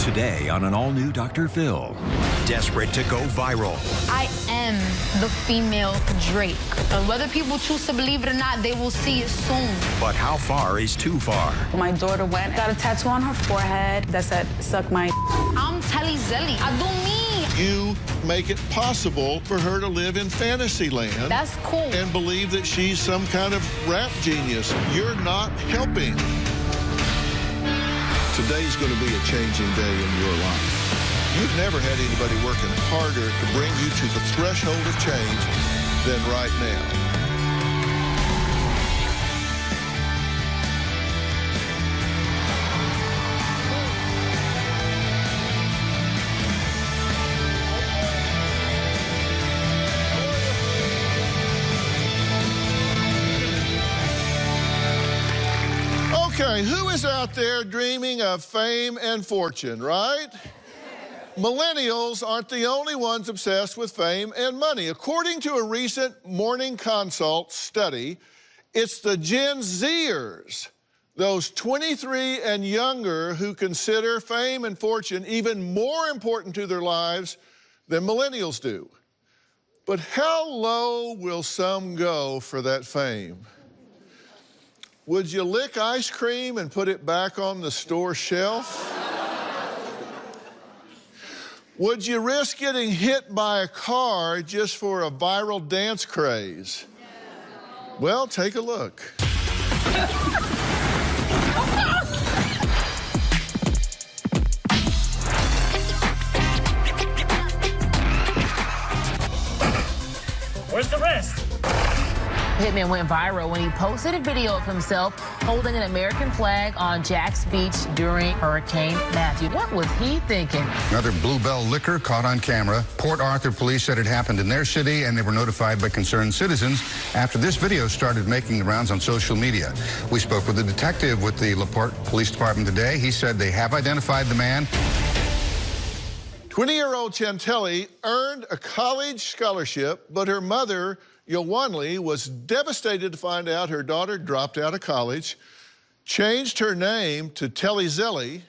today on an all-new Dr. Phil. Desperate to go viral. I am the female Drake. And whether people choose to believe it or not, they will see it soon. But how far is too far? My daughter got a tattoo on her forehead that said, "Suck my." I'm Telly Zelly. I do me. You make it possible for her to live in fantasy land. That's cool. And believe that she's some kind of rap genius. You're not helping. Today's going to be a changing day in your life. You've never had anybody working harder to bring you to the threshold of change than right now. Okay, who is out there dreaming of fame and fortune, right? Millennials aren't the only ones obsessed with fame and money. According to a recent Morning Consult study, it's the Gen Zers, those 23 and younger, who consider fame and fortune even more important to their lives than millennials do. But how low will some go for that fame? Would you lick ice cream and put it back on the store shelf? Would you risk getting hit by a car just for a viral dance craze? No. Well, take a look. Where's the rest? Hitman went viral when he posted a video of himself holding an American flag on Jack's Beach during Hurricane Matthew. What was he thinking? Another Bluebell liquor caught on camera. Port Arthur police said it happened in their city, and they were notified by concerned citizens after this video started making the rounds on social media. We spoke with a detective with the LaPorte Police Department today. He said they have identified the man. 20-year-old Chantelli earned a college scholarship, but her mother, Yowanli, was devastated to find out her daughter dropped out of college, changed her name to Telly Zelly,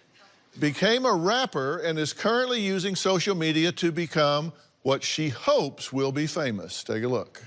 became a rapper, and is currently using social media to become what she hopes will be famous. Take a look.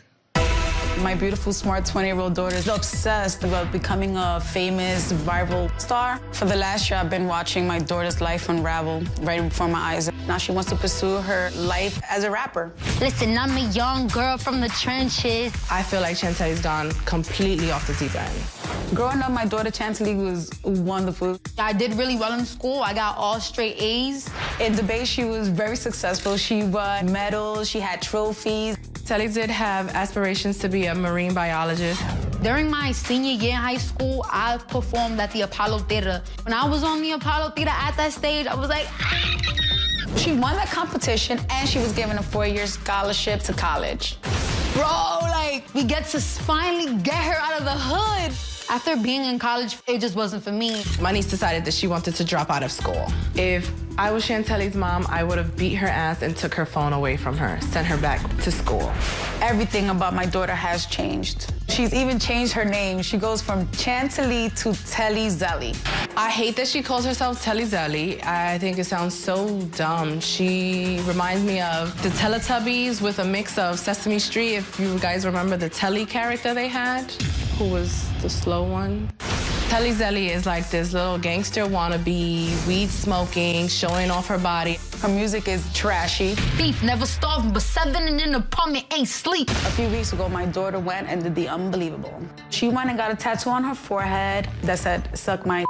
My beautiful, smart 20-year-old daughter is obsessed about becoming a famous, viral star. For the last year, I've been watching my daughter's life unravel right before my eyes. Now she wants to pursue her life as a rapper. Listen, I'm a young girl from the trenches. I feel like Chantelli's gone completely off the deep end. Growing up, my daughter Chantelli was wonderful. I did really well in school. I got all straight A's. In debate, she was very successful. She won medals, she had trophies. Telly did have aspirations to be a marine biologist. During my senior year in high school, I performed at the Apollo Theater. When I was on the Apollo Theater at that stage, I was like, She won that competition, and she was given a 4-year scholarship to college. bro, like, we get to finally get her out of the hood. After being in college, it just wasn't for me. My niece decided that she wanted to drop out of school. If I was Chantelli's mom, I would have beat her ass and took her phone away from her, sent her back to school. Everything about my daughter has changed. She's even changed her name. She goes from Chantelli to Telly Zelly. I hate that she calls herself Telly Zelly. I think it sounds so dumb. She reminds me of the Teletubbies with a mix of Sesame Street, if you guys remember the Telly character they had, who was the slow one. Telly Zelly is like this little gangster wannabe, weed smoking, showing off her body. Her music is trashy. Thief, never starving, but 7 in an apartment ain't sleep. A few weeks ago, my daughter went and did the unbelievable. She went and got a tattoo on her forehead that said, "Suck my."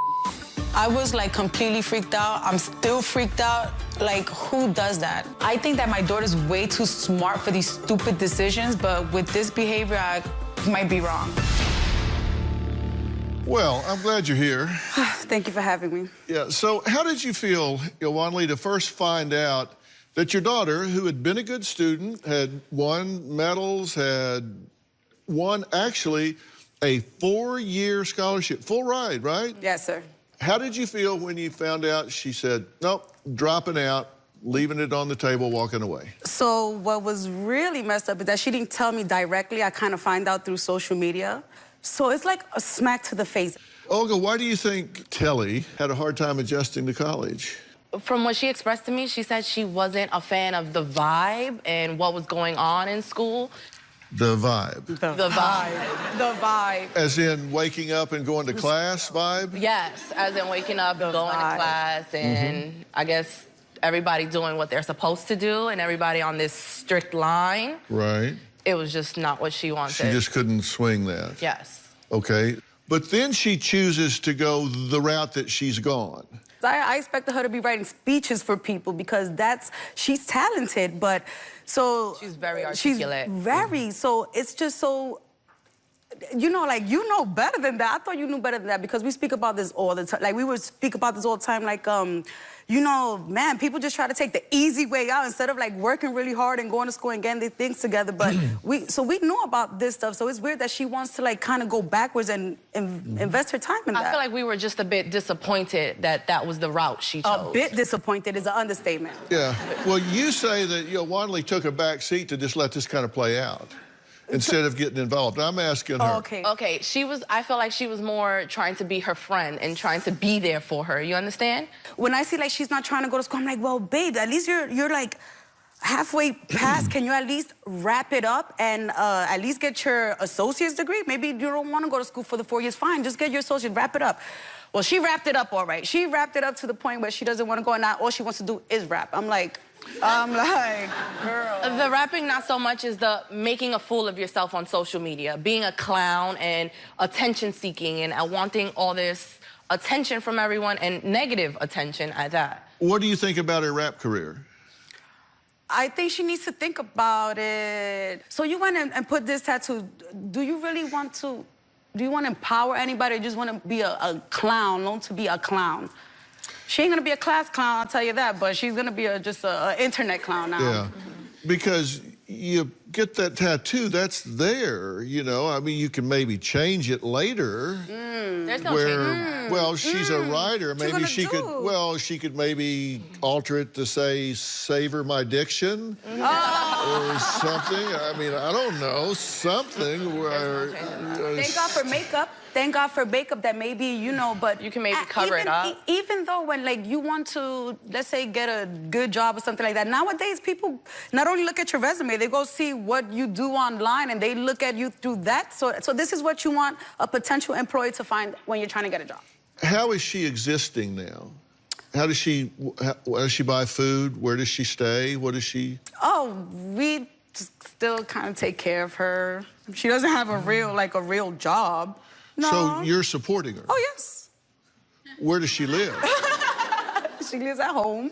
I was like completely freaked out. I'm still freaked out. Like, who does that? I think that my daughter's way too smart for these stupid decisions, but with this behavior, I might be wrong. Well, I'm glad you're here. Thank you for having me. Yeah, so how did you feel, Yowanli, to first find out that your daughter, who had been a good student, had won medals, had won actually a 4-year scholarship, full ride, right? Yes, sir. How did you feel when you found out she said, nope, dropping out, leaving it on the table, walking away? So what was really messed up is that she didn't tell me directly. I kind of find out through social media. So it's like a smack to the face. Olga, why do you think Telly had a hard time adjusting to college? From what she expressed to me, she said she wasn't a fan of the vibe and what was going on in school. The vibe. The vibe. The vibe. As in waking up and going to class vibe? Yes, as in waking up, going to class, and I guess everybody doing what they're supposed to do and everybody on this strict line. Right. It was just not what she wanted. She just couldn't swing that. Yes. Okay. But then she chooses to go the route that she's gone. I expected her to be writing speeches for people because she's talented, but so... She's very articulate. She's very, so it's just so... You know, like, you know better than that. I thought you knew better than that because we speak about this all the time. Like, we would speak about this all the time, like, you know, man, people just try to take the easy way out instead of, like, working really hard and going to school and getting their things together. But we know about this stuff, so it's weird that she wants to, like, kind of go backwards and invest her time in that. I feel like we were just a bit disappointed that that was the route she chose. A bit disappointed is an understatement. Yeah. Well, you say that, you know, Wanley took a back seat to just let this kind of play out instead of getting involved. I'm asking her. Oh, okay. Okay, I feel like she was more trying to be her friend and trying to be there for her. You understand? When I see, like, she's not trying to go to school, I'm like, well, babe, at least you're like, halfway past. Can you at least wrap it up and at least get your associate's degree? Maybe you don't want to go to school for the 4 years. Fine, just get your associate, wrap it up. Well, she wrapped it up all right. She wrapped it up to the point where she doesn't want to go, and now all she wants to do is rap. I'm like, girl. The rapping, not so much, is the making a fool of yourself on social media, being a clown and attention-seeking and wanting all this attention from everyone and negative attention at that. What do you think about her rap career? I think she needs to think about it. So you went and put this tattoo. Do you really want to, do you want to empower anybody or just want to be a clown, known to be a clown? She ain't gonna be a class clown, I'll tell you that, but she's gonna be just an internet clown now. Yeah, because you get that tattoo, that's there, you know. I mean, you can maybe change it later. There's no change. Well, she's a writer. Maybe she could, well, she could maybe alter it to say, savor my diction or something. I mean, I don't know, something where... Thank God for makeup. Thank God for makeup that maybe, you know, but... You can maybe cover it up. Even though when, like, you want to, let's say, get a good job or something like that, nowadays people not only look at your resume, they go see what you do online and they look at you through that. So this is what you want a potential employee to find when you're trying to get a job. How is she existing now? How does she buy food? Where does she stay? What does she... Oh, we still kind of take care of her. She doesn't have a real job. No. So you're supporting her? Oh, yes. Where does she live? She lives at home.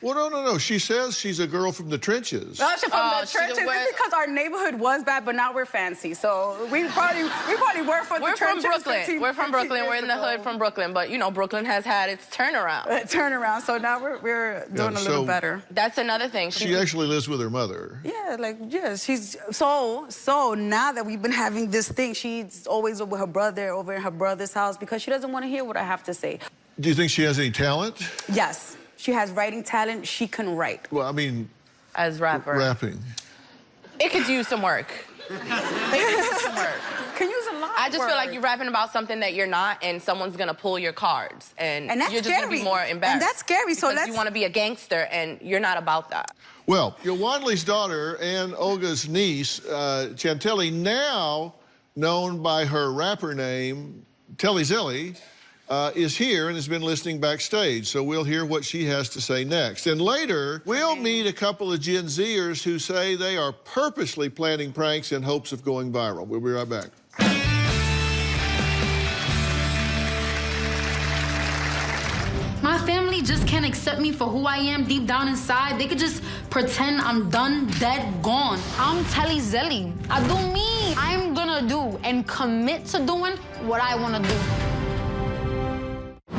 Well, no. She says she's a girl from the trenches. No, she's from the trenches. It's because our neighborhood was bad, but now we're fancy. So we probably were from the trenches. We're from Brooklyn. We're from Brooklyn. We're in the hood from Brooklyn. But, you know, Brooklyn has had its turnaround. So now we're doing a little better. That's another thing. She actually lives with her mother. Yeah, she's... So now that we've been having this thing, she's always with her brother, over in her brother's house, because she doesn't want to hear what I have to say. Do you think she has any talent? Yes. She has writing talent. She can write. Well, I mean... As rapper. Rapping. It could use some work. Can use a lot of I just feel like you're rapping about something that you're not, and someone's gonna pull your cards, and that's you're just scary. gonna be more embarrassed. And that's scary. So you want to be a gangster, and you're not about that. Well, Wanley's daughter and Olga's niece, Chantelli, now known by her rapper name, Telly Zelly, is here and has been listening backstage. So we'll hear what she has to say next. And later, we'll meet a couple of Gen Zers who say they are purposely planning pranks in hopes of going viral. We'll be right back. My family just can't accept me for who I am deep down inside. They could just pretend I'm done, dead, gone. I'm Telly Zelly. I do me. I'm gonna do and commit to doing what I wanna do.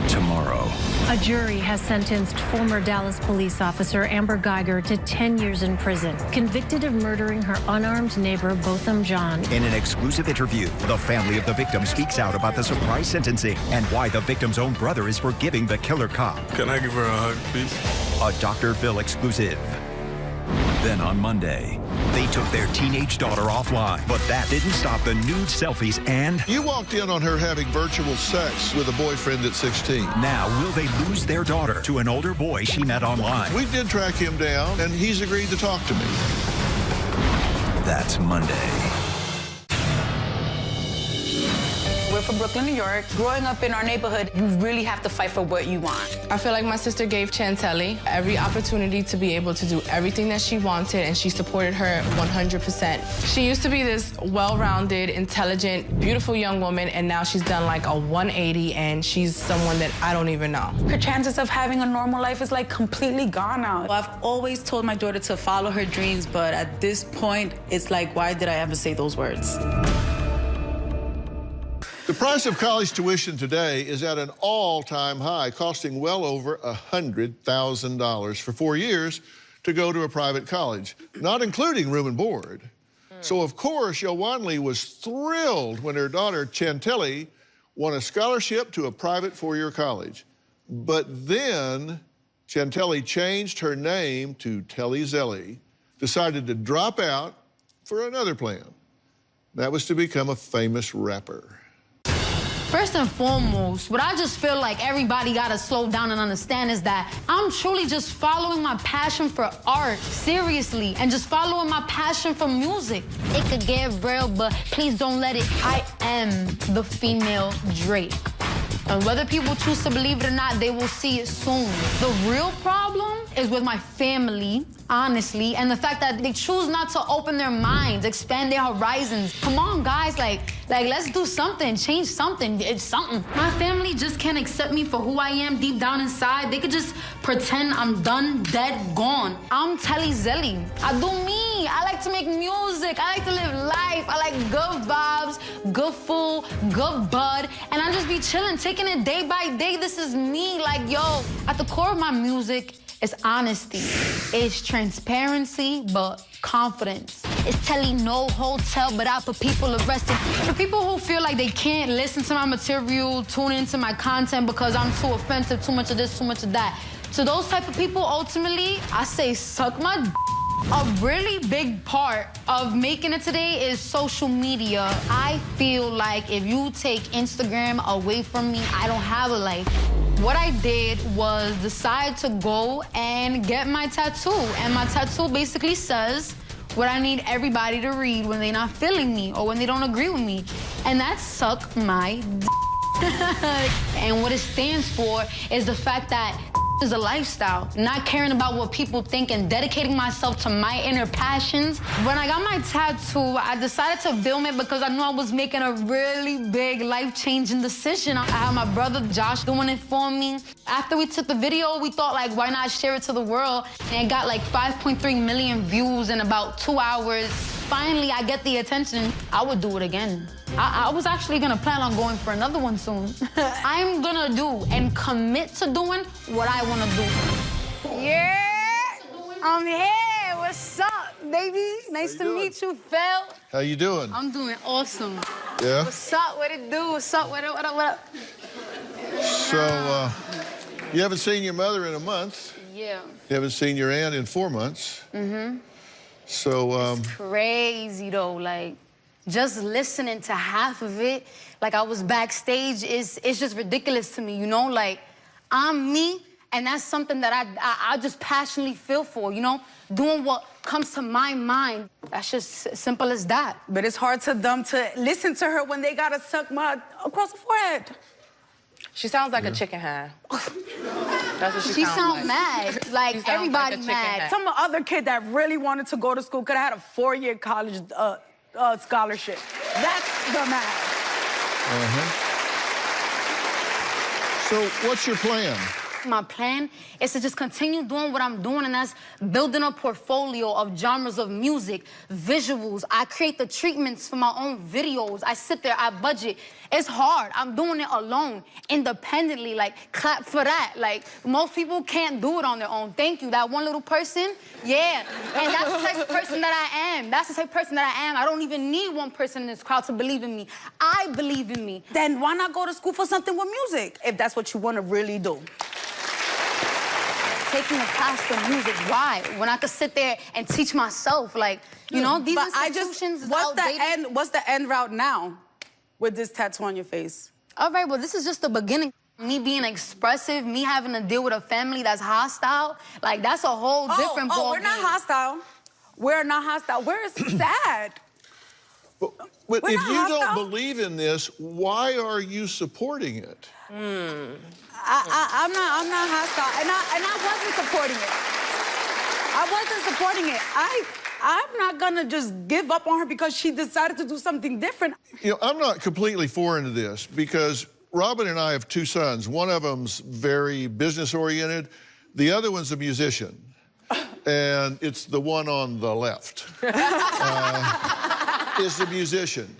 Tomorrow. A jury has sentenced former Dallas police officer Amber Geiger to 10 years in prison, convicted of murdering her unarmed neighbor, Botham John. In an exclusive interview, the family of the victim speaks out about the surprise sentencing and why the victim's own brother is forgiving the killer cop. Can I give her a hug, please? A Dr. Phil exclusive. Then on Monday, they took their teenage daughter offline, but that didn't stop the nude selfies and... You walked in on her having virtual sex with a boyfriend at 16. Now, will they lose their daughter to an older boy she met online? We did track him down, and he's agreed to talk to me. That's Monday. We're from Brooklyn, New York. Growing up in our neighborhood, you really have to fight for what you want. I feel like my sister gave Chantelli every opportunity to be able to do everything that she wanted, and she supported her 100%. She used to be this well-rounded, intelligent, beautiful young woman, and now she's done like a 180, and she's someone that I don't even know. Her chances of having a normal life is like completely gone now. Well, I've always told my daughter to follow her dreams, but at this point, it's like, why did I ever say those words? The price of college tuition today is at an all-time high, costing well over $100,000 for 4 years to go to a private college, not including room and board. So, of course, Yowanli was thrilled when her daughter, Chantelli, won a scholarship to a private 4-year college. But then Chantelli changed her name to Telly Zelly, decided to drop out for another plan. That was to become a famous rapper. First and foremost, what I just feel like everybody gotta slow down and understand is that I'm truly just following my passion for art, seriously, and just following my passion for music. It could get real, but please don't let it. I am the female Drake. And whether people choose to believe it or not, they will see it soon. The real problem is with my family, honestly, and the fact that they choose not to open their minds, expand their horizons. Come on, guys, like let's do something, change something. It's something. My family just can't accept me for who I am deep down inside. They could just pretend I'm done, dead, gone. I'm Telly Zelly. I do me. I like to make music. I like to live life. I like good vibes, good food, good bud, and I just be chilling, taking it day by day. This is me. Like, yo, at the core of my music, it's honesty, it's transparency, but confidence. It's telling no hotel, but I put people arrested. For people who feel like they can't listen to my material, tune into my content because I'm too offensive, too much of this, too much of that. To those type of people, ultimately, I say suck my d. A really big part of making it today is social media. I feel like if you take Instagram away from me, I don't have a life. What I did was decide to go and get my tattoo. And my tattoo basically says what I need everybody to read when they're not feeling me or when they don't agree with me. And that's suck my d. And what it stands for is the fact that is a lifestyle, not caring about what people think and dedicating myself to my inner passions. When I got my tattoo, I decided to film it because I knew I was making a really big life-changing decision. I had my brother Josh doing it for me. After we took the video, we thought, like, why not share it to the world? And it got like 5.3 million views in about 2 hours. Finally, I get the attention. I would do it again. I was actually gonna plan on going for another one soon. I'm gonna do and commit to doing what I wanna do. Yeah, I'm here. What's up, baby? Nice to meet you, Phil. How you doing? I'm doing awesome. Yeah? What's up? What it do? What's up? What up? What up? So, you haven't seen your mother in a month. Yeah. You haven't seen your aunt in 4 months. Mm-hmm. So, It's crazy, though, like, just listening to half of it, like I was backstage, it's just ridiculous to me, you know? Like, I'm me, and that's something that I just passionately feel for, you know? Doing what comes to my mind. That's just simple as that. But it's hard to them to listen to her when they gotta suck mud across the forehead. She sounds like a chicken hand. That's what she sounds like. Mad. Like, everybody like mad. Some other kid that really wanted to go to school could have had a 4-year college scholarship. That's the mad. So what's your plan? My plan is to just continue doing what I'm doing, and that's building a portfolio of genres of music, visuals. I create the treatments for my own videos. I sit there, I budget. It's hard. I'm doing it alone, independently. Like, clap for that. Like, most people can't do it on their own. Thank you. That one little person, yeah. And that's the type of person that I am. That's the type of person that I am. I don't even need one person in this crowd to believe in me. I believe in me. Then why not go to school for something with music, if that's what you want to really do? taking a class for music. Why? When I could sit there and teach myself, like, you know, these institutions is outdated. What's the end route now with this tattoo on your face? All right, well, this is just the beginning. Me being expressive, me having to deal with a family that's hostile, like, that's a whole different ballgame. We're not hostile. We're not hostile. We're sad. But if you don't believe in this, why are you supporting it? I'm not hostile, and I wasn't supporting it. I wasn't supporting it. I'm not gonna just give up on her because she decided to do something different. You know, I'm not completely foreign to this because Robin and I have two sons. One of them's very business-oriented. The other one's a musician. And it's the one on the left. Is a musician.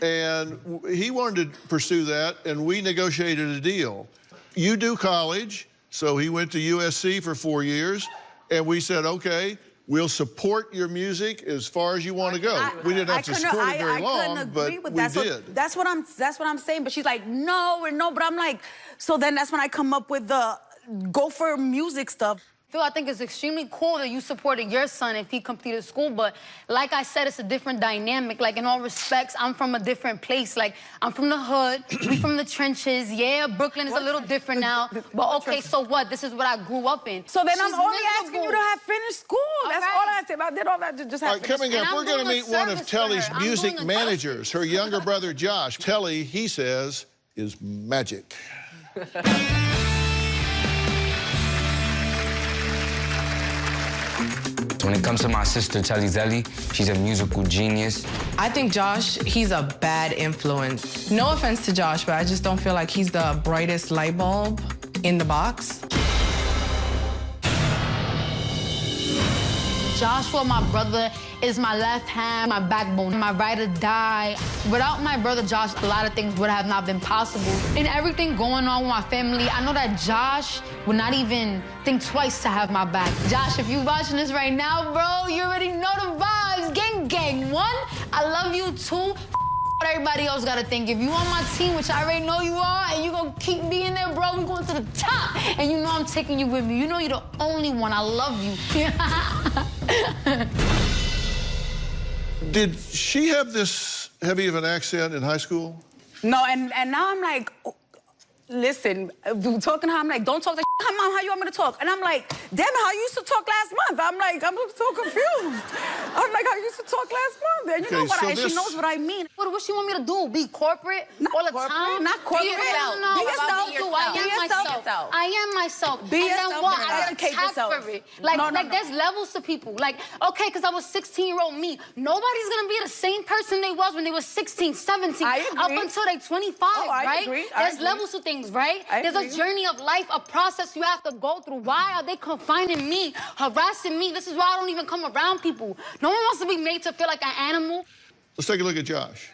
And he wanted to pursue that, and we negotiated a deal. You do college, so he went to USC for 4 years, and we said, okay, we'll support your music as far as you want to go. We didn't have to support it very long, but we did. That's what I'm saying, but she's like, no, but I'm like, so then that's when I come up with the go for music stuff. Phil, I think it's extremely cool that you supported your son if he completed school, but like I said, it's a different dynamic. Like, in all respects, I'm from a different place. Like, I'm from the hood, we from the trenches. Yeah, Brooklyn is a little different now, but okay, so what? This is what I grew up in. So then I'm only asking you to have finished school. That's all I said. I did all that to just have finished school. Coming up, we're going to meet one of Telly's music managers, her younger brother, Josh. Telly, he says, is magic. When it comes to my sister, Telly Zelly, she's a musical genius. I think Josh, he's a bad influence. No offense to Josh, but I just don't feel like he's the brightest light bulb in the box. Joshua, my brother, is my left hand, my backbone, my ride or die. Without my brother Josh, a lot of things would have not been possible. And everything going on with my family, I know that Josh would not even think twice to have my back. Josh, if you're watching this right now, bro, you already know the vibes. Gang, gang. One, I love you. Two, what everybody else gotta think. If you on my team, which I already know you are, and you gonna keep being there, bro, we going to the top. And you know I'm taking you with me. You know you're the only one. I love you. Did she have this heavy of an accent in high school? No, and now I'm like, listen, talking to her, I'm like, don't talk that shit. Mom, how you want me to talk? And I'm like, damn it, how you used to talk last month? I'm like, I'm so confused. I'm like, how you used to talk last month? And you know what, and she knows what I mean. What she want me to do? Be corporate all the time? Not corporate. Be yourself. No, be yourself. I am myself. Be yourself. And then what? I get attacked for it. Like, there's levels to people. Like, okay, because I was 16-year-old me. Nobody's going to be the same person they was when they were 16, 17, up until they 25, right? There's levels to things, right? There's a journey of life, a process you have to go through. Why are they confining me, harassing me? This is why I don't even come around people. No one wants to be made to feel like an animal. Let's take a look at Josh.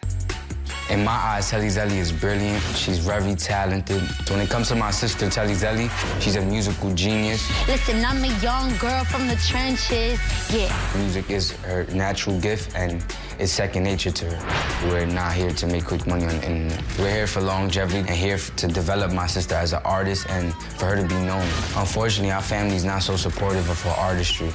In my eyes, Telly Zelly is brilliant. She's very talented. When it comes to my sister, Telly Zelly, she's a musical genius. Listen, I'm a young girl from the trenches, yeah. Music is her natural gift, and it's second nature to her. We're not here to make quick money, and we're here for longevity and here to develop my sister as an artist and for her to be known. Unfortunately, our family's not so supportive of her artistry.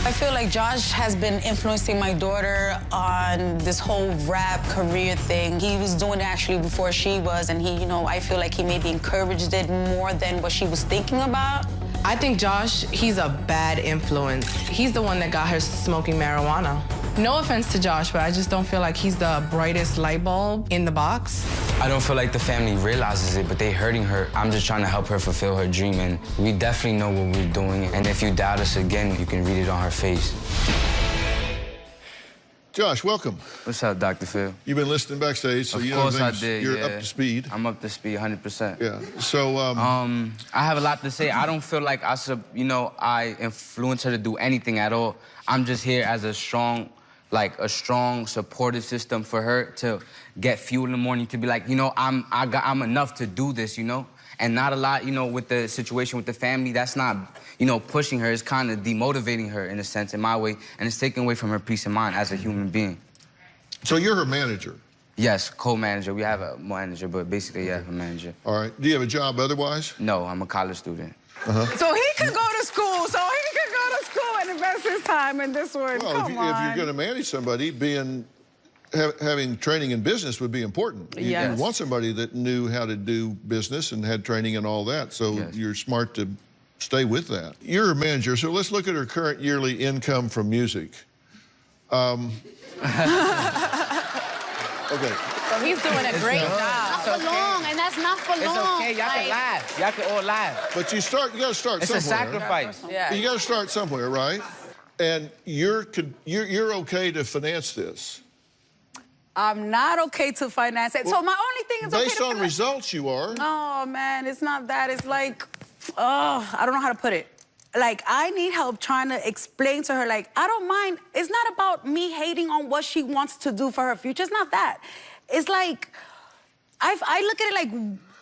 I feel like Josh has been influencing my daughter on this whole rap career thing. He was doing it actually before she was, and he, you know, I feel like he maybe encouraged it more than what she was thinking about. I think Josh, he's a bad influence. He's the one that got her smoking marijuana. No offense to Josh, but I just don't feel like he's the brightest light bulb in the box. I don't feel like the family realizes it, but they hurting her. I'm just trying to help her fulfill her dream, and we definitely know what we're doing. And if you doubt us again, you can read it on her face. Josh, welcome. What's up, Dr. Phil? You've been listening backstage, so you know things. You're up to speed. I'm up to speed, 100%. Yeah. So, I have a lot to say. I don't feel like I influence her to do anything at all. I'm just here as a strong supportive system for her to get fuel in the morning, to be like, I'm enough to do this, And not a lot, with the situation with the family, that's not, pushing her. It's kind of demotivating her in a sense, in my way, and it's taking away from her peace of mind as a human being. So you're her manager? Yes, co-manager. We have a manager, but basically, yeah, a manager. All right. Do you have a job otherwise? No, I'm a college student. So he could go to school, so he could go to school and invest his time in this one. Well, if you're going to manage somebody, having training in business would be important. You want somebody that knew how to do business and had training and all that, so you're smart to stay with that. You're a manager, so let's look at her current yearly income from music. Okay. So he's doing a great job. Not for long, and that's not for long. It's okay, y'all can laugh. Y'all can all laugh. But you gotta start somewhere. It's a sacrifice. Yeah. You gotta start somewhere, right? And you're okay to finance this. I'm not okay to finance it. So my only thing is based on results, you are. Oh man, it's not that. It's like, oh, I don't know how to put it. Like, I need help trying to explain to her, like, I don't mind. It's not about me hating on what she wants to do for her future. It's not that. It's like, I look at it like,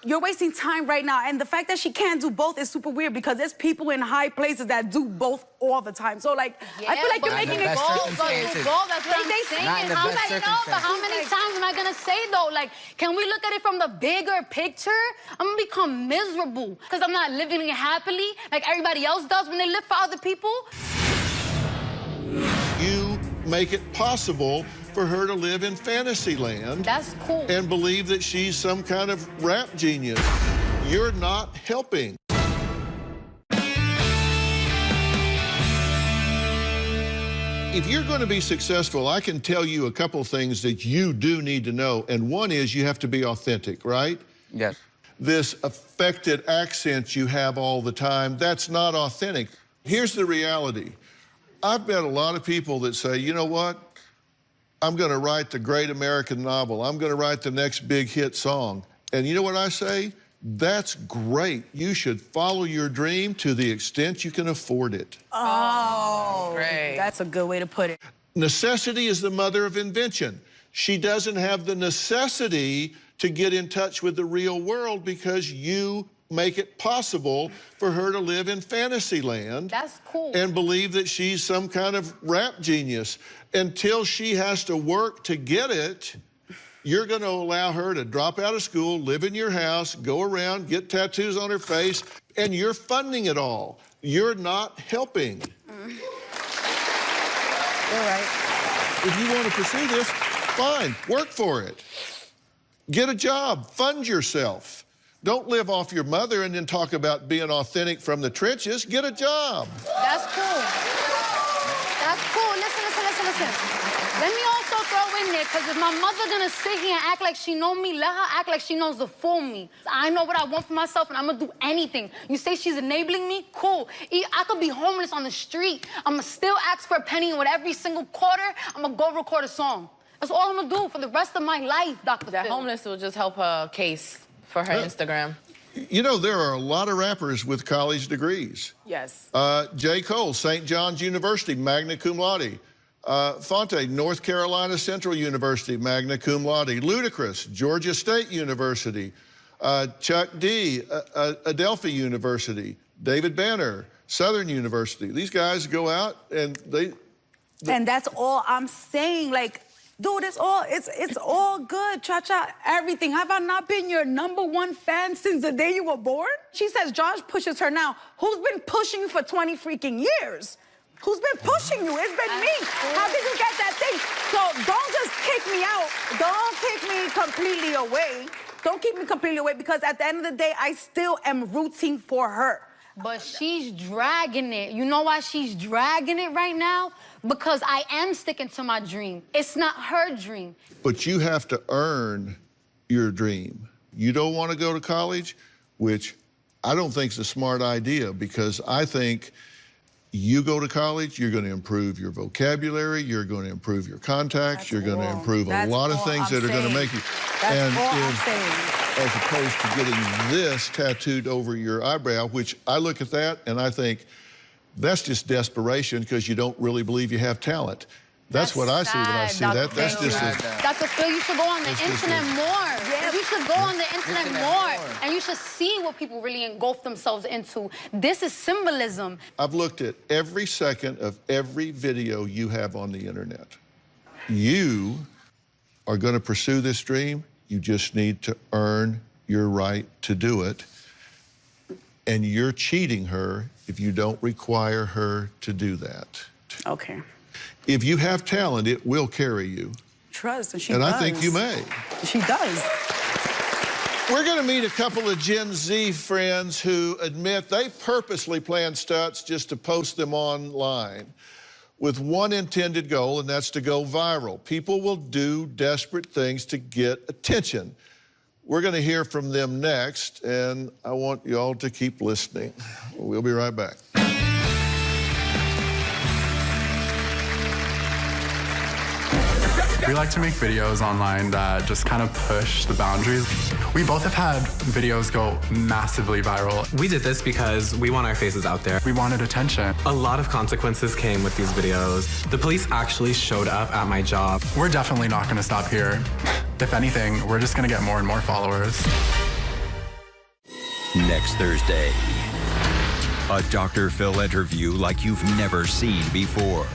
you're wasting time right now. And the fact that she can't do both is super weird because there's people in high places that do both all the time. So, like, I feel like you're making it both. That's what I'm saying. How many times am I going to say, though? Like, can we look at it from the bigger picture? I'm going to become miserable because I'm not living it happily like everybody else does when they live for other people. You make it possible for her to live in fantasy land. That's cool. And believe that she's some kind of rap genius. You're not helping. If you're going to be successful, I can tell you a couple things that you do need to know. And one is you have to be authentic, right? Yes. This affected accent you have all the time, that's not authentic. Here's the reality. I've met a lot of people that say, you know what? I'm going to write the great American novel. I'm going to write the next big hit song. And you know what I say? That's great. You should follow your dream to the extent you can afford it. Oh, great. That's a good way to put it. Necessity is the mother of invention. She doesn't have the necessity to get in touch with the real world because you make it possible for her to live in fantasy land. That's cool. And believe that she's some kind of rap genius. Until she has to work to get it, you're going to allow her to drop out of school, live in your house, go around, get tattoos on her face, and you're funding it all. You're not helping. You're right. If you want to pursue this, fine, work for it. Get a job, fund yourself. Don't live off your mother and then talk about being authentic from the trenches. Get a job. That's cool. That's cool. Listen. Let me also throw in there, because if my mother gonna sit here and act like she know me, let her act like she knows the full me. I know what I want for myself, and I'm gonna do anything. You say she's enabling me? Cool. I could be homeless on the street. I'm gonna still ask for a penny, and with every single quarter, I'm gonna go record a song. That's all I'm gonna do for the rest of my life, Dr. That Phil. homeless will just help her case for her Instagram. You know, there are a lot of rappers with college degrees. Yes. J. Cole, St. John's University, magna cum laude. Fonte, North Carolina Central University, magna cum laude. Ludacris, Georgia State University. Chuck D, Adelphi University. David Banner, Southern University. These guys go out and they... And that's all I'm saying. Like, dude, it's all good, Cha-Cha, everything. Have I not been your #1 fan since the day you were born? She says Josh pushes her now. Who's been pushing you for 20 freaking years? Who's been pushing you? It's been me. How did you get that thing? So don't just kick me out. Don't kick me completely away. Don't keep me completely away, because at the end of the day, I still am rooting for her. But she's dragging it. You know why she's dragging it right now? Because I am sticking to my dream. It's not her dream. But you have to earn your dream. You don't want to go to college, which I don't think is a smart idea, because I think you go to college, you're going to improve your vocabulary, you're going to improve your contacts, you're going to improve a lot of things that are going to make you. That's all I'm saying. As opposed to getting this tattooed over your eyebrow, which I look at that and I think that's just desperation because you don't really believe you have talent. That's what I see when I see that. That's just Dr. Phil, you should go on the internet more. Yeah, you should go on the internet more. And you should see what people really engulf themselves into. This is symbolism. I've looked at every second of every video you have on the internet. You are going to pursue this dream. You just need to earn your right to do it. And you're cheating her if you don't require her to do that. Okay. If you have talent, it will carry you. Trust, and she does. does. And I think you may. She does. We're going to meet a couple of Gen Z friends who admit they purposely plan stunts just to post them online with one intended goal, and that's to go viral. People will do desperate things to get attention. We're going to hear from them next, and I want you all to keep listening. We'll be right back. We like to make videos online that just kind of push the boundaries. We both have had videos go massively viral. We did this because we want our faces out there. We wanted attention. A lot of consequences came with these videos. The police actually showed up at my job. We're definitely not going to stop here. If anything, we're just going to get more and more followers. Next Thursday, a Dr. Phil interview like you've never seen before.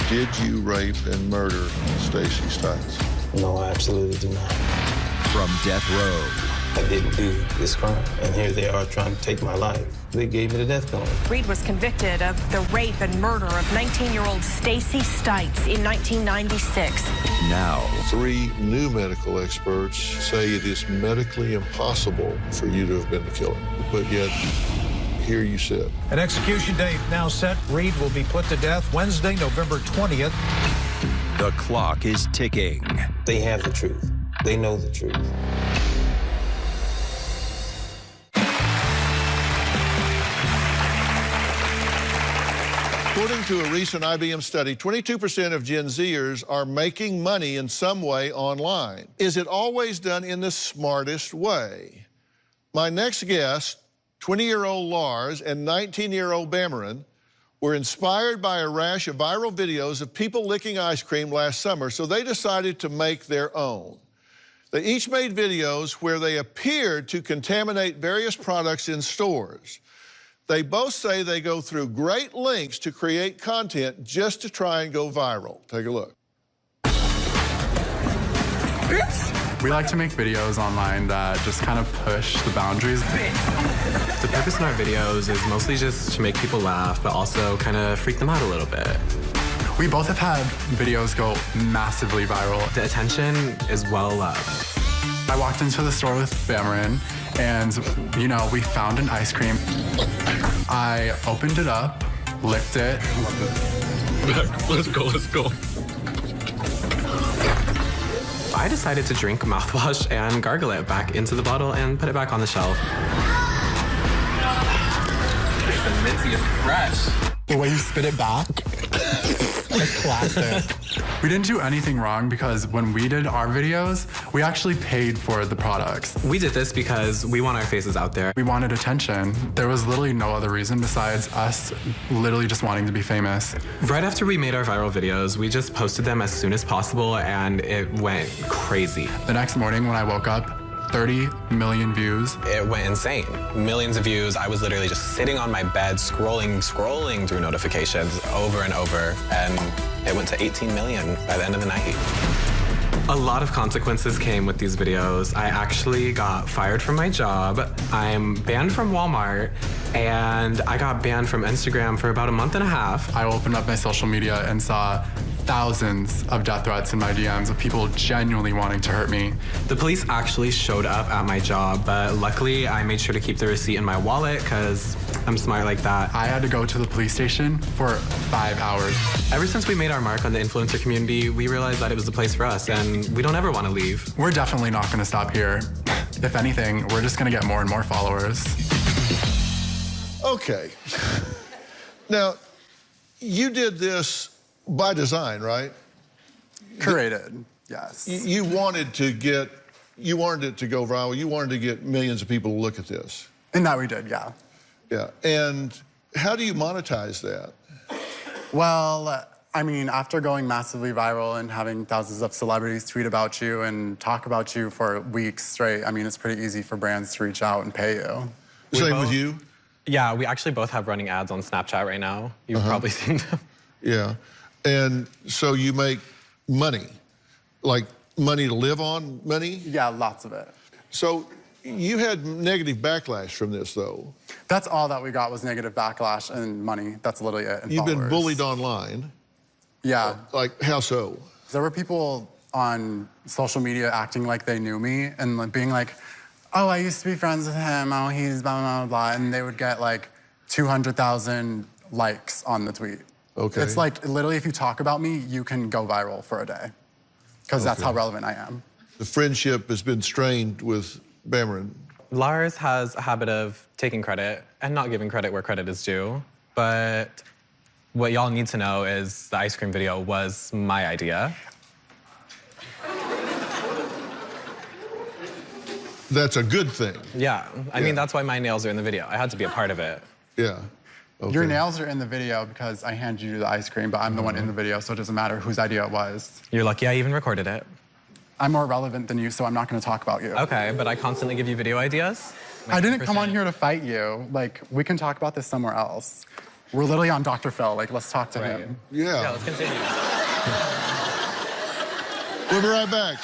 Did you rape and murder Stacey Stites? No, I absolutely do not. From death row. I didn't do this crime, and here they are trying to take my life. They gave me the death penalty. Reed was convicted of the rape and murder of 19-year-old Stacey Stites in 1996. Now, 3 new medical experts say it is medically impossible for you to have been the killer, but yet here you sit. An execution date now set. Reed will be put to death Wednesday, November 20th. The clock is ticking. They have the truth. They know the truth. According to a recent IBM study, 22% of Gen Zers are making money in some way online. Is it always done in the smartest way? My next guest, 20-year-old Lars and 19-year-old Bamarin, were inspired by a rash of viral videos of people licking ice cream last summer, so they decided to make their own. They each made videos where they appeared to contaminate various products in stores. They both say they go through great lengths to create content just to try and go viral. Take a look. We like to make videos online that just kind of push the boundaries. The purpose in our videos is mostly just to make people laugh, but also kind of freak them out a little bit. We both have had videos go massively viral. The attention is well loved. I walked into the store with Bamarin, and, you know, we found an ice cream. I opened it up, licked it. Let's go, let's go. I decided to drink mouthwash and gargle it back into the bottle and put it back on the shelf. The minty is fresh. The way you spit it back, a classic. We didn't do anything wrong because when we did our videos, we actually paid for the products. We did this because we want our faces out there. We wanted attention. There was literally no other reason besides us literally just wanting to be famous. Right after we made our viral videos, we just posted them as soon as possible and it went crazy. The next morning when I woke up, 30 million views. It went insane. Millions of views. I was literally just sitting on my bed, scrolling through notifications over and over, and it went to 18 million by the end of the night. A lot of consequences came with these videos. I actually got fired from my job. I'm banned from Walmart, and I got banned from Instagram for about a month and a half. I opened up my social media and saw thousands of death threats in my DMs of people genuinely wanting to hurt me. The police actually showed up at my job, but luckily I made sure to keep the receipt in my wallet because I'm smart like that. I had to go to the police station for 5 hours. Ever since we made our mark on the influencer community, we realized that it was the place for us and we don't ever want to leave. We're definitely not going to stop here. If anything, we're just going to get more and more followers. Okay. Now, you did this by design, right? Curated, yes. You wanted it to go viral. You wanted to get millions of people to look at this. And that we did, yeah. Yeah, and how do you monetize that? Well, I mean, after going massively viral and having thousands of celebrities tweet about you and talk about you for weeks straight, I mean, it's pretty easy for brands to reach out and pay you. Same with you? Yeah, we actually both have running ads on Snapchat right now. You've probably seen them. Yeah. And so you make money, like money to live on money? Yeah, lots of it. So you had negative backlash from this, though. That's all that we got was negative backlash and money. That's literally it. And You've been followers. bullied online. Yeah. Like, how so? There were people on social media acting like they knew me and like being like, oh, I used to be friends with him. Oh, he's blah, blah, blah, blah. And they would get like 200,000 likes on the tweet. Okay. It's like, literally, if you talk about me, you can go viral for a day. Because that's how relevant I am. The friendship has been strained with Bamarin. Lars has a habit of taking credit and not giving credit where credit is due. But what y'all need to know is the ice cream video was my idea. That's a good thing. Yeah. I mean, that's why my nails are in the video. I had to be a part of it. Yeah. Okay. Your nails are in the video because I handed you the ice cream, but I'm the one in the video, so it doesn't matter whose idea it was. You're lucky I even recorded it. I'm more relevant than you, so I'm not going to talk about you. Okay, but I constantly give you video ideas. I didn't come on here to fight you. Like, we can talk about this somewhere else. We're literally on Dr. Phil. Like, let's talk to him. Yeah. Let's continue. We'll be right back.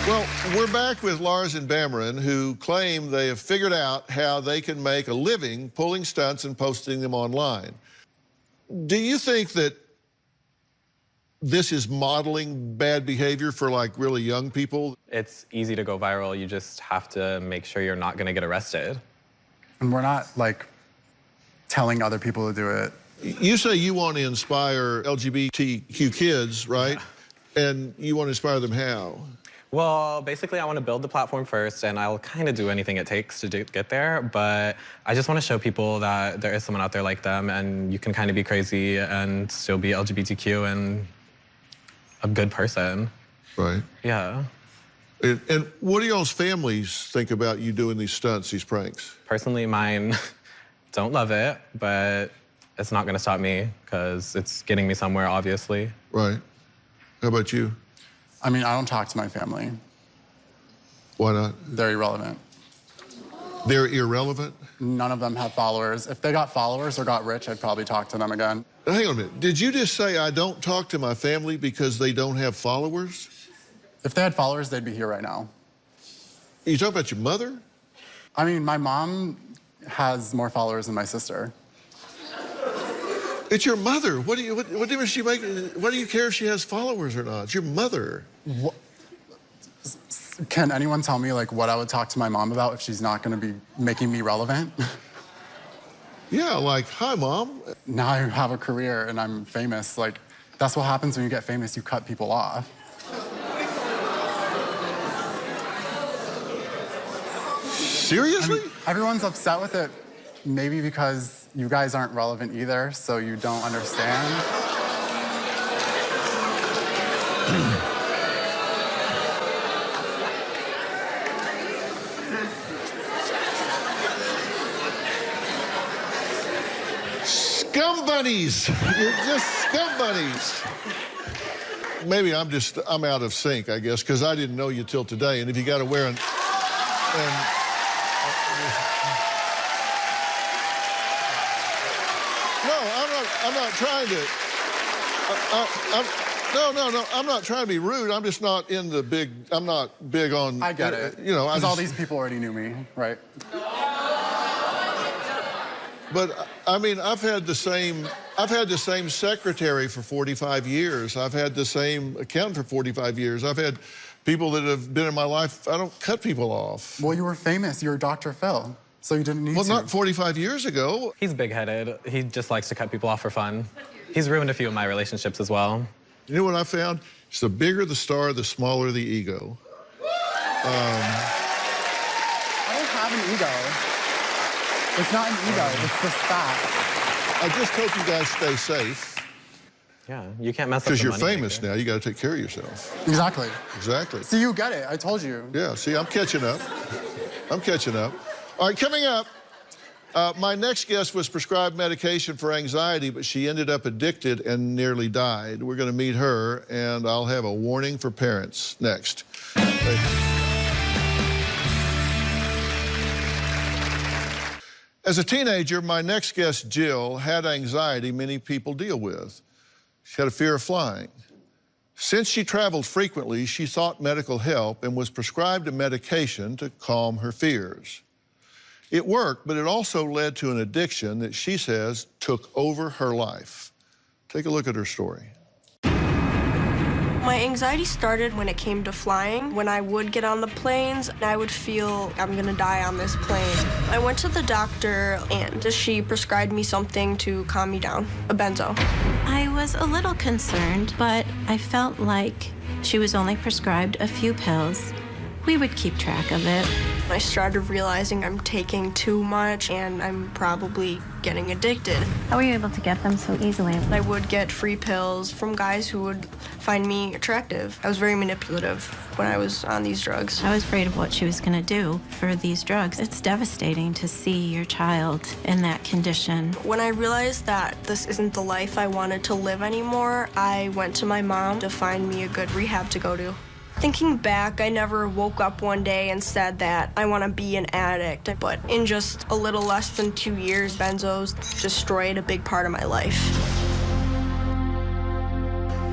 Well, we're back with Lars and Bamarin, who claim they have figured out how they can make a living pulling stunts and posting them online. Do you think that this is modeling bad behavior for, like, really young people? It's easy to go viral. You just have to make sure you're not going to get arrested. And we're not, like, telling other people to do it. You say you want to inspire LGBTQ kids, right? Yeah. And you want to inspire them how? Well, basically, I want to build the platform first, and I'll kind of do anything it takes to get there. But I just want to show people that there is someone out there like them, and you can kind of be crazy and still be LGBTQ and a good person. Right. Yeah. And what do y'all's families think about you doing these stunts, these pranks? Personally, mine don't love it, but it's not going to stop me because it's getting me somewhere, obviously. Right. How about you? I mean, I don't talk to my family. Why not? They're irrelevant. They're irrelevant? None of them have followers. If they got followers or got rich, I'd probably talk to them again. Hang on a minute. Did you just say I don't talk to my family because they don't have followers? If they had followers, they'd be here right now. You talking about your mother? I mean, my mom has more followers than my sister. It's your mother. What difference does she make? What do you care if she has followers or not? It's your mother. What? Can anyone tell me, like, what I would talk to my mom about if she's not going to be making me relevant? Yeah, like, hi, Mom. Now I have a career and I'm famous. Like, that's what happens when you get famous. You cut people off. Seriously? I mean, everyone's upset with it, maybe because you guys aren't relevant either, so you don't understand. Scum bunnies. You're just scum bunnies. Maybe I'm out of sync, I guess, because I didn't know you till today. And if you got to wear an I'm not trying to. No. I'm not trying to be rude. I'm just not in the big. I'm not big on. I get it. You know, because all these people already knew me, right? But I mean, I've had the same secretary for 45 years. I've had the same accountant for 45 years. I've had people that have been in my life. I don't cut people off. Well, you were famous. You were Dr. Phil. So you didn't need to. Well, not 45 years ago. He's big-headed. He just likes to cut people off for fun. He's ruined a few of my relationships as well. You know what I found? It's the bigger the star, the smaller the ego. I don't have an ego. It's not an ego. It's just fact. I just hope you guys stay safe. Yeah, you can't mess up because you're famous now. You got to take care of yourself. Exactly. Exactly. See, you get it. I told you. Yeah, see, I'm catching up. I'm catching up. All right, coming up, my next guest was prescribed medication for anxiety, but she ended up addicted and nearly died. We're going to meet her, and I'll have a warning for parents next. As a teenager, my next guest, Jill, had anxiety many people deal with. She had a fear of flying. Since she traveled frequently, she sought medical help and was prescribed a medication to calm her fears. It worked, but it also led to an addiction that she says took over her life. Take a look at her story. My anxiety started when it came to flying. When I would get on the planes, I would feel I'm gonna die on this plane. I went to the doctor and she prescribed me something to calm me down, a benzo. I was a little concerned, but I felt like she was only prescribed a few pills. We would keep track of it. I started realizing I'm taking too much and I'm probably getting addicted. How were you able to get them so easily? I would get free pills from guys who would find me attractive. I was very manipulative when I was on these drugs. I was afraid of what she was going to do for these drugs. It's devastating to see your child in that condition. When I realized that this isn't the life I wanted to live anymore, I went to my mom to find me a good rehab to go to. Thinking back, I never woke up one day and said that I want to be an addict. But in just a little less than 2 years, benzos destroyed a big part of my life.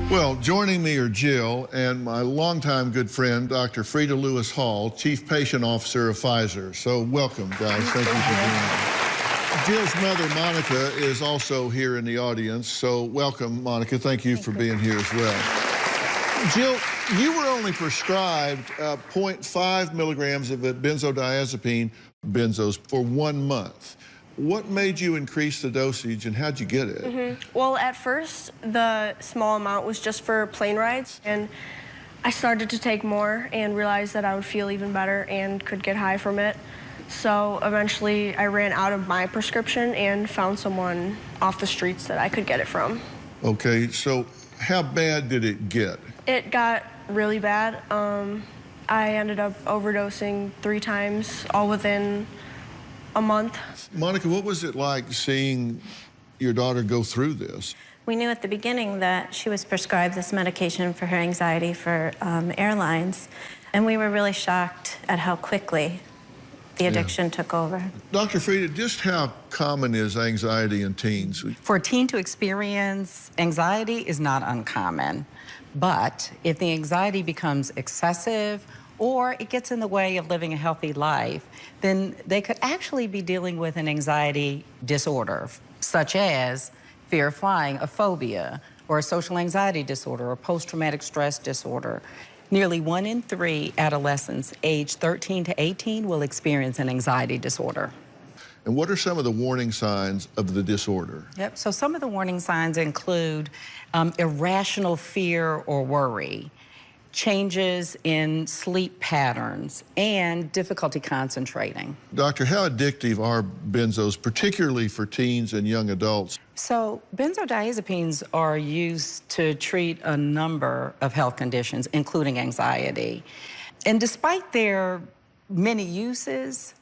Well, joining me are Jill and my longtime good friend, Dr. Frida Lewis Hall, Chief Patient Officer of Pfizer. So welcome, guys. Thank you for being here. Jill's mother, Monica, is also here in the audience. So welcome, Monica. Thank you for being here as well. Jill, you were only prescribed 0.5 milligrams of benzodiazepine, benzos, for 1 month. What made you increase the dosage and how'd you get it? Well, at first, the small amount was just for plane rides, and I started to take more and realized that I would feel even better and could get high from it. So eventually, I ran out of my prescription and found someone off the streets that I could get it from. Okay, so how bad did it get? It got really bad. I ended up overdosing 3 times, all within a month. Monica, what was it like seeing your daughter go through this? We knew at the beginning that she was prescribed this medication for her anxiety for airlines, and we were really shocked at how quickly the addiction took over. Dr. Frida, just how common is anxiety in teens? For a teen to experience anxiety is not uncommon, but if the anxiety becomes excessive or it gets in the way of living a healthy life, then they could actually be dealing with an anxiety disorder, such as fear of flying, a phobia, or a social anxiety disorder, or post-traumatic stress disorder. Nearly 1 in 3 adolescents aged 13 to 18 will experience an anxiety disorder. And what are some of the warning signs of the disorder? Yep, so some of the warning signs include irrational fear or worry, changes in sleep patterns, and difficulty concentrating. Doctor, how addictive are benzos, particularly for teens and young adults? So benzodiazepines are used to treat a number of health conditions, including anxiety. And despite their many uses,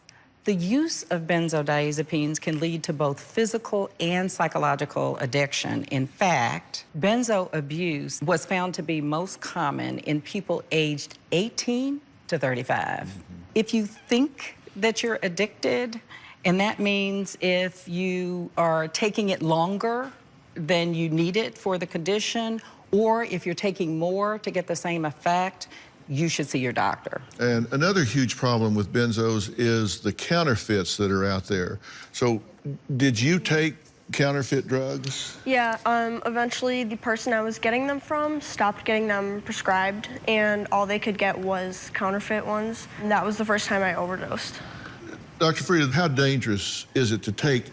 the use of benzodiazepines can lead to both physical and psychological addiction. In fact, benzo abuse was found to be most common in people aged 18 to 35. If you think that you're addicted, and that means if you are taking it longer than you need it for the condition, or if you're taking more to get the same effect, you should see your doctor. And another huge problem with benzos is the counterfeits that are out there. So did you take counterfeit drugs? Yeah, eventually the person I was getting them from stopped getting them prescribed, and all they could get was counterfeit ones. And that was the first time I overdosed. Dr. Frida, how dangerous is it to take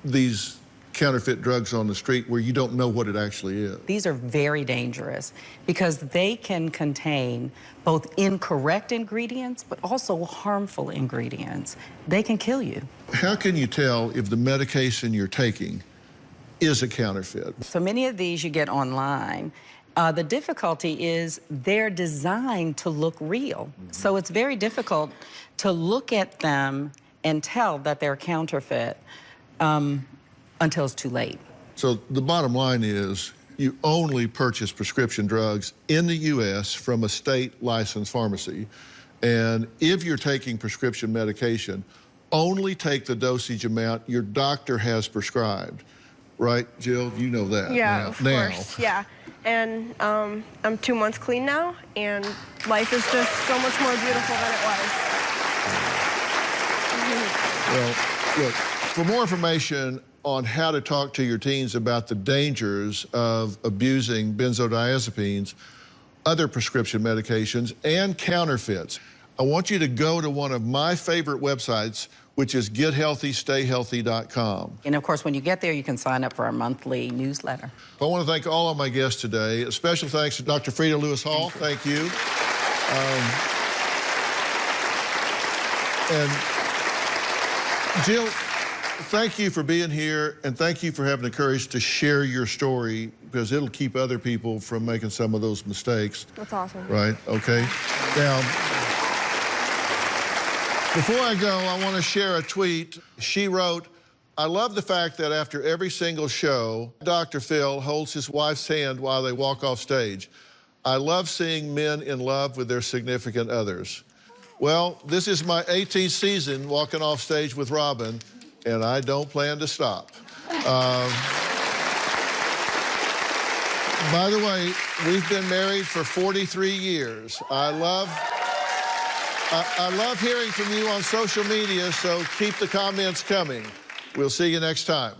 these counterfeit drugs on the street where you don't know what it actually is? These are very dangerous because they can contain both incorrect ingredients but also harmful ingredients. They can kill you. How can you tell if the medication you're taking is a counterfeit? So many of these you get online. The difficulty is they're designed to look real. So it's very difficult to look at them and tell that they're counterfeit until it's too late. So the bottom line is you only purchase prescription drugs in the U.S. from a state licensed pharmacy. And if you're taking prescription medication, only take the dosage amount your doctor has prescribed. Right, Jill? You know that. Yeah, of course. Yeah. And I'm 2 months clean now, and life is just so much more beautiful than it was. Well, look, for more information on how to talk to your teens about the dangers of abusing benzodiazepines, other prescription medications, and counterfeits, I want you to go to one of my favorite websites, which is gethealthystayhealthy.com. And of course, when you get there, you can sign up for our monthly newsletter. I want to thank all of my guests today. A special thanks to Dr. Frida Lewis Hall. Thank you. And Jill, thank you for being here, and thank you for having the courage to share your story, because it'll keep other people from making some of those mistakes. That's awesome. Right, okay. Now, before I go, I want to share a tweet. She wrote, "I love the fact that after every single show, Dr. Phil holds his wife's hand while they walk off stage. I love seeing men in love with their significant others." Well, this is my 18th season walking off stage with Robin, and I don't plan to stop. By the way, we've been married for 43 years. I love hearing from you on social media, so keep the comments coming. We'll see you next time.